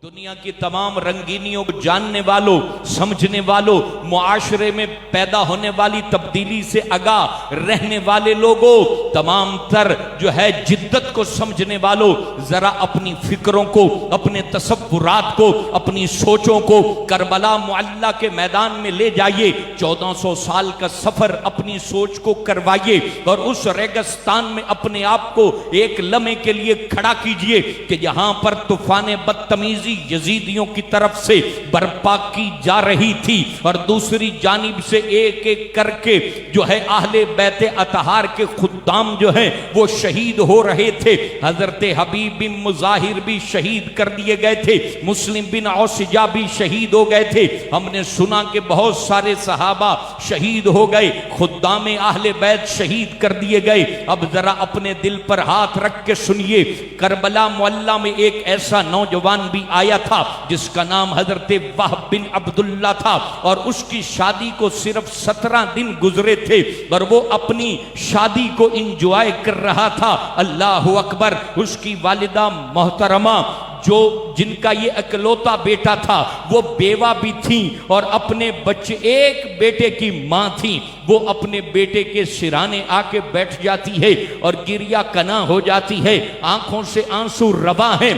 दुनिया की तमाम रंगीनियों को जानने वालों, समझने वालों, मुआशरे में पैदा होने वाली तब्दीली से आगाह रहने वाले लोगों, तमाम तर जो है जिद्दत को समझने वालों, जरा अपनी फिक्रों को, अपने तसव्वुरात को, अपनी सोचों को करबला मुअल्ला के मैदान में ले जाइए। 1400 साल का सफर अपनी सोच को करवाइए और उस रेगिस्तान में अपने आप को एक लम्हे के लिए खड़ा कीजिए कि यहां पर तूफान बदतमीजी यजीदियों की तरफ से बर्पा की जा रही थी और दूसरी जानिब से एक एक करके जो है अहले बैते अतहार के खुद्दाम जो है वो शहीद हो रहे थे। हजरत हबीब बिन मुजाहिर भी शहीद कर दिए गए थे, मुस्लिम बिन औसिजा भी शहीद हो गए थे। हमने सुना कि बहुत सारे सहाबा शहीद हो गए, खुद्दाम अहले बैत शहीद कर दिए गए। अब जरा अपने दिल पर हाथ रख के सुनिए, करबला मुअल्ला में एक ऐसा नौजवान भी आया था जिसका नाम हजरत वहब बिन अब्दुल्ला था और उसकी शादी को सिर्फ 17 दिन गुजरे थे और वो अपनी शादी को इंजॉय कर रहा था। अल्लाह अकबर। उसकी वालिदा मोहतरमा जो जिनका ये इकलौता बेटा था वो बेवा भी थी और अपने बच्चे, एक बेटे की मां थी। वो अपने बेटे के सिराने आके बैठ जाती है और गिरिया कना हो जाती है, आंखों से आंसू रवा हैं।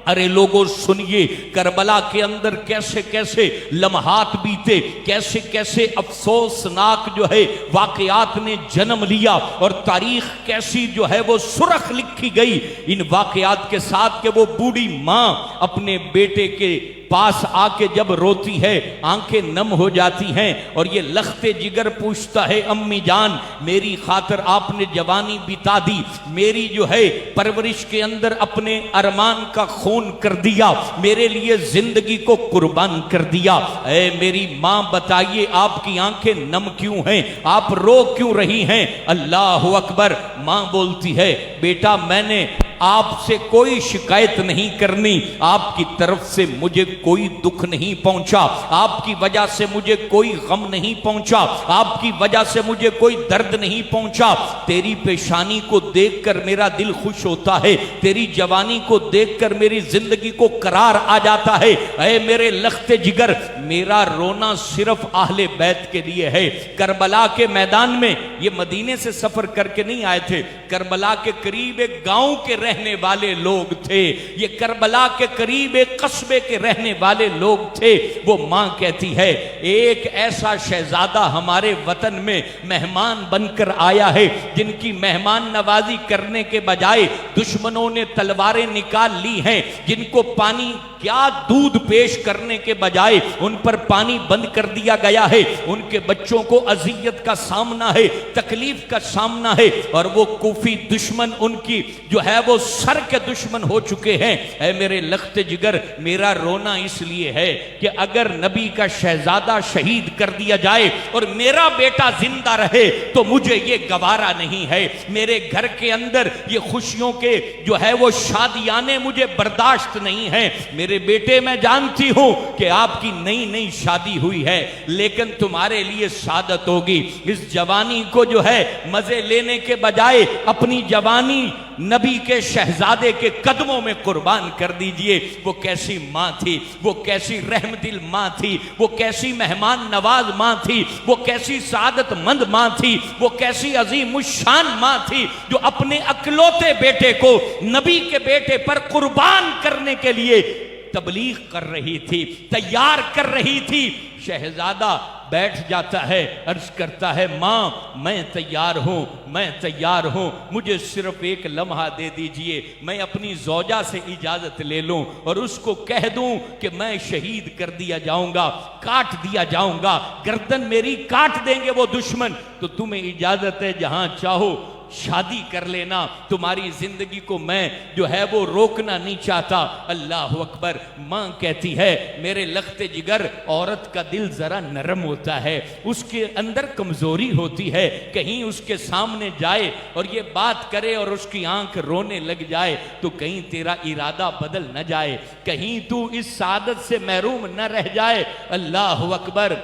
अरे लोगों सुनिए, करबला के अंदर कैसे कैसे लम्हात बीते, कैसे कैसे अफसोसनाक जो है वाकयात ने जन्म लिया और तारीख कैसी जो है वो सुर्ख लिखी गई इन वाकयात के साथ कि वो बूढ़ी माँ अपने बेटे के पास आके जब रोती है आंखें नम हो जाती हैं और ये लख्ते जिगर पूछता है, अम्मी जान मेरी खातिर आपने जवानी बिता दी, मेरी जो है परवरिश के अंदर अपने अरमान का खून कर दिया, मेरे लिए जिंदगी को कुर्बान कर दिया। ऐ मेरी माँ बताइए आपकी आंखें नम क्यों हैं, आप रो क्यों रही हैं? अल्लाह अकबर। माँ बोलती है, बेटा मैंने आपसे कोई शिकायत नहीं करनी, आपकी तरफ से मुझे कोई दुख नहीं पहुंचा, आपकी वजह से मुझे कोई गम नहीं पहुंचा, आपकी वजह से मुझे कोई दर्द नहीं पहुंचा। तेरी पेशानी को देखकर मेरा दिल खुश होता है, तेरी जवानी को देखकर मेरी जिंदगी को करार आ जाता है। ऐ मेरे लख्ते जिगर, मेरा रोना सिर्फ अहले बैत के लिए है। करबला के मैदान में ये मदीने से सफर करके नहीं आए थे, करबला के करीब एक गांव के रहने वाले लोग थे, ये करबला के करीब एक कस्बे के रहने वाले लोग थे। वो मां कहती है, एक ऐसा शहजादा हमारे वतन में मेहमान बनकर आया है जिनकी मेहमान नवाजी करने के बजाय दुश्मनों ने तलवारें निकाल ली हैं, जिनको पानी क्या दूध पेश करने के बजाय उन पर पानी बंद कर दिया गया है, उनके बच्चों को अजियत का सामना है, तकलीफ का सामना है और वो कूफी दुश्मन उनकी जो है वो सर के दुश्मन हो चुके हैं। ऐ मेरे लख्ते जिगर, मेरा रोना इसलिए है कि अगर नबी का शहजादा शहीद कर दिया जाए और मेरा बेटा जिंदा रहे तो मुझे ये गवारा नहीं है। मेरे घर के अंदर ये खुशियों के जो है वो शादियाने मुझे बर्दाश्त नहीं है। मेरे बेटे, मैं जानती हूं कि आपकी नई नई शादी हुई है लेकिन तुम्हारे लिए सादत होगी। इस जवानी को जो है मजे लेने के बजाय अपनी जवानी नबी के शहजादे के कदमों में कुर्बान कर दीजिए। वो कैसी माँ थी, वो कैसी रहमदिल माँ थी, वो कैसी मेहमान नवाज माँ थी, वो कैसी सादतमंद माँ थी, वो कैसी अजीमुशान माँ थी जो अपने अकलौते बेटे को नबी के बेटे पर कुर्बान करने के लिए तबलीग कर रही थी, तैयार कर रही थी। शहजादा बैठ जाता है, अर्ज करता है, माँ मैं तैयार हूँ, मैं तैयार हूँ, मुझे सिर्फ एक लम्हा दे दीजिए, मैं अपनी जौजा से इजाज़त ले लूँ और उसको कह दूँ कि मैं शहीद कर दिया जाऊँगा, काट दिया जाऊँगा, गर्दन मेरी काट देंगे वो दुश्मन, तो तुम्हें इजाज़त है जहाँ चाहो शादी कर लेना, तुम्हारी जिंदगी को मैं जो है वो रोकना नहीं चाहता। अल्लाह अकबर। माँ कहती है, मेरे लख्ते जिगर, औरत का दिल जरा नरम होता है, उसके अंदर कमजोरी होती है, कहीं उसके सामने जाए और ये बात करे और उसकी आंख रोने लग जाए तो कहीं तेरा इरादा बदल न जाए, कहीं तू इस सादत से महरूम न रह जाए। अल्लाह अकबर।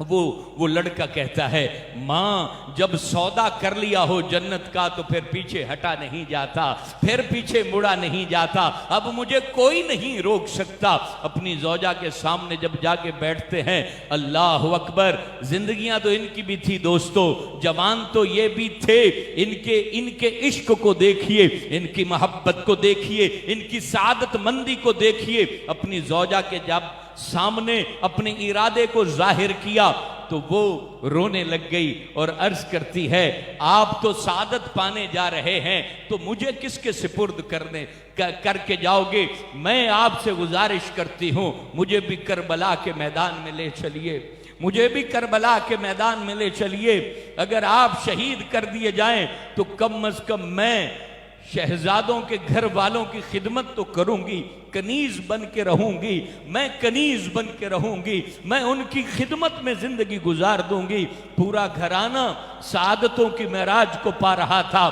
वो लड़का कहता है, माँ जब सौदा कर लिया हो जन्नत का तो फिर पीछे हटा नहीं जाता, फिर पीछे मुड़ा नहीं जाता, अब मुझे कोई नहीं रोक सकता। अपनी जौजा के सामने जब जाके बैठते हैं, अल्लाह अकबर, जिंदगियां तो इनकी भी थी दोस्तों, जवान तो ये भी थे, इनके इश्क को देखिए, इनकी मोहब्बत को देखिए, इनकी सादत मंदी को देखिए। अपनी जौजा के जब सामने अपने इरादे को जाहिर किया तो वो रोने लग गई और अर्ज करती है, आप तो सादत पाने जा रहे हैं तो मुझे किसके सिपुर्द करके जाओगे? मैं आपसे गुजारिश करती हूं, मुझे भी करबला के मैदान में ले चलिए, मुझे भी करबला के मैदान में ले चलिए। अगर आप शहीद कर दिए जाएं तो कम अज कम मैं शहजादों के घर वालों की खिदमत तो करूंगी, कनीज बन के रहूंगी, मैं कनीज बन के रहूंगी, मैं उनकी खिदमत में जिंदगी गुजार दूंगी। पूरा घराना सादतों की महराज को पा रहा था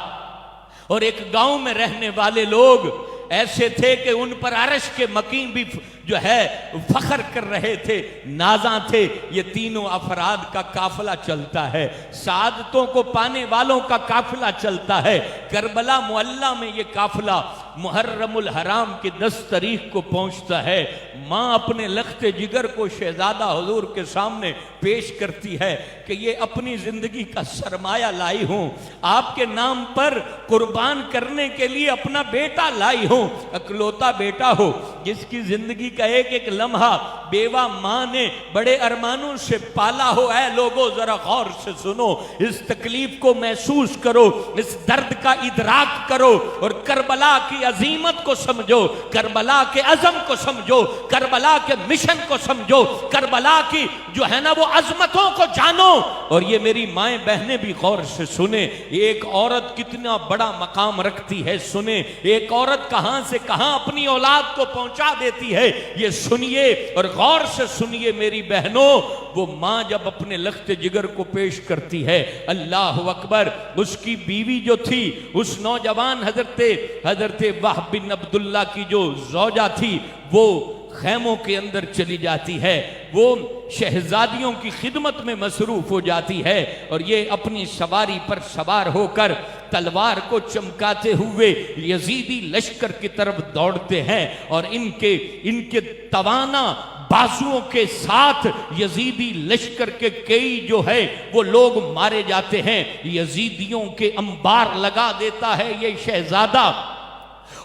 और एक गांव में रहने वाले लोग ऐसे थे कि उन पर अरश के मकीन भी जो है फख्र कर रहे थे, नाजा थे। ये तीनों अफराद का काफिला चलता है, सादतों को पाने वालों का काफिला चलता है। करबला मुअल्ला में ये काफिला मुहर्रमुल हराम की 10 तारीख को पहुंचता है। माँ अपने लख्ते जिगर को शहजादा हुजूर के सामने पेश करती है कि ये अपनी जिंदगी का सरमाया लाई हूं, आपके नाम पर कुर्बान करने के लिए अपना बेटा लाई हूं, अकलौता बेटा हो जिसकी जिंदगी का एक एक लम्हा बेवा माँ ने बड़े अरमानों से पाला हो। ऐ लोगों जरा गौर से सुनो, इस तकलीफ को महसूस करो, इस दर्द का इदराक करो और करबला की अजीमत को समझो, करबला के अज़म को समझो, करबला के मिशन को समझो, करबला की जो है ना वो अजमतों को जानो। और ये मेरी माएं बहनें भी गौर से सुने, एक औरत कितना बड़ा मकाम रखती है, सुने, एक औरत कहां से कहां अपनी औलाद को पहुंचा देती है, ये सुनिए और गौर से सुनिए मेरी बहनों। वो मां जब अपने लख्ते जिगर को पेश करती है, अल्लाह अकबर, उसकी बीवी जो थी, उस नौजवान हजरते वाहब बिन अब्दुल्ला की जो जौजा थी, वो खैमों के अंदर चली जाती है, वो शहजादियों की खिदमत में मसरूफ हो जाती है और ये अपनी सवारी पर सवार होकर तलवार को चमकाते हुए यजीदी लश्कर की तरफ दौड़ते हैं और इनके तवाना बाजुओं के साथ यजीदी लश्कर के कई जो है वो लोग मारे जाते हैं। यजीदियों के अंबार लगा देता है ये शहजादा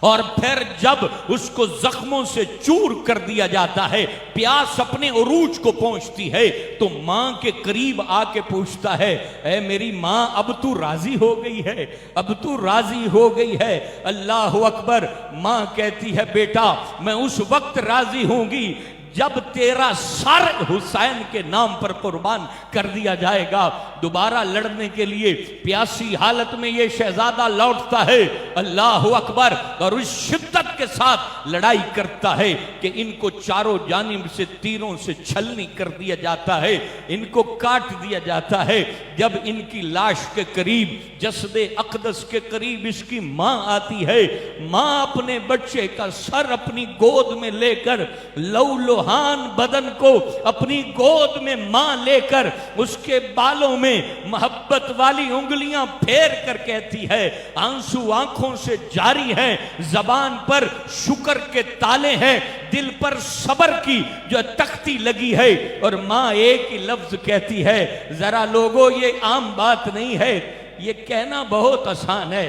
और फिर जब उसको जख्मों से चूर कर दिया जाता है, प्यास अपने उरूज को पहुंचती है, तो मां के करीब आके पूछता है, ऐ मेरी मां, अब तू राजी हो गई है, अब तू राजी हो गई है? अल्लाह अकबर, मां कहती है, बेटा मैं उस वक्त राजी होंगी जब तेरा सर हुसैन के नाम पर कुर्बान कर दिया जाएगा। दोबारा लड़ने के लिए प्यासी हालत में ये शहजादा लौटता है, अल्लाह अकबर, और उस शिद्दत के साथ लड़ाई करता है कि इनको चारों जानिब से तीरों से छलनी कर दिया जाता है, इनको काट दिया जाता है। जब इनकी लाश के करीब, जसदे अकदस के करीब इसकी मां आती है, मां अपने बच्चे का सर अपनी गोद में लेकर, लौलोहान बदन को अपनी गोद में मां लेकर उसके बालों में मोहब्बत वाली उंगलियां फेर कर कहती है, आंसू आंखों से जारी है, जबान पर शुक्र के ताले हैं, दिल पर सब्र की जो तख्ती लगी है, और मां एक ही लफ्ज कहती है, जरा लोगों ये आम बात नहीं है, ये कहना बहुत आसान है।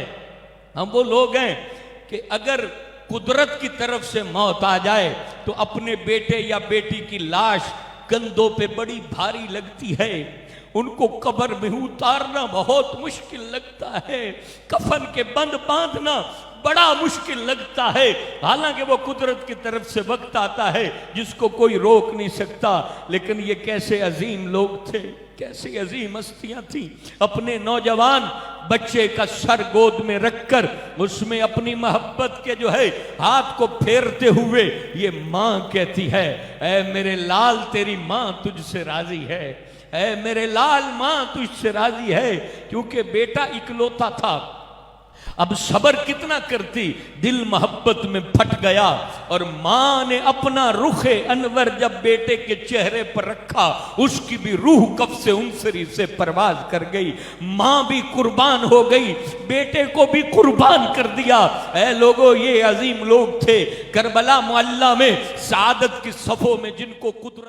हम वो लोग हैं कि अगर कुदरत की तरफ से मौत आ जाए तो अपने बेटे या बेटी की लाश कंधों पे बड़ी भारी लगती है, उनको कब्र में उतारना बहुत मुश्किल लगता है, कफन के बंद बांधना बड़ा मुश्किल लगता है। हालांकि वो कुदरत की तरफ से वक्त आता है जिसको कोई रोक नहीं सकता। लेकिन ये कैसे अजीम लोग थे, कैसी अजीम हस्तियां थी। अपने नौजवान बच्चे का सर गोद में रखकर उसमें अपनी मोहब्बत के जो है हाथ को फेरते हुए ये मां कहती है, ऐ मेरे लाल तेरी मां तुझसे राजी है, ऐ मेरे लाल मां तुझसे राजी है। क्योंकि बेटा इकलौता था, अब सबर कितना करती, दिल मोहब्बत में फट गया। और मां ने अपना रुखे अनवर जब बेटे के चेहरे पर रखा, उसकी भी रूह कफ से उनसरी से परवाज कर गई। मां भी कुर्बान हो गई, बेटे को भी कुर्बान कर दिया। ऐ लोगों, ये अजीम लोग थे करबला मुअल्ला में, सादत की सफों में जिनको कुदरत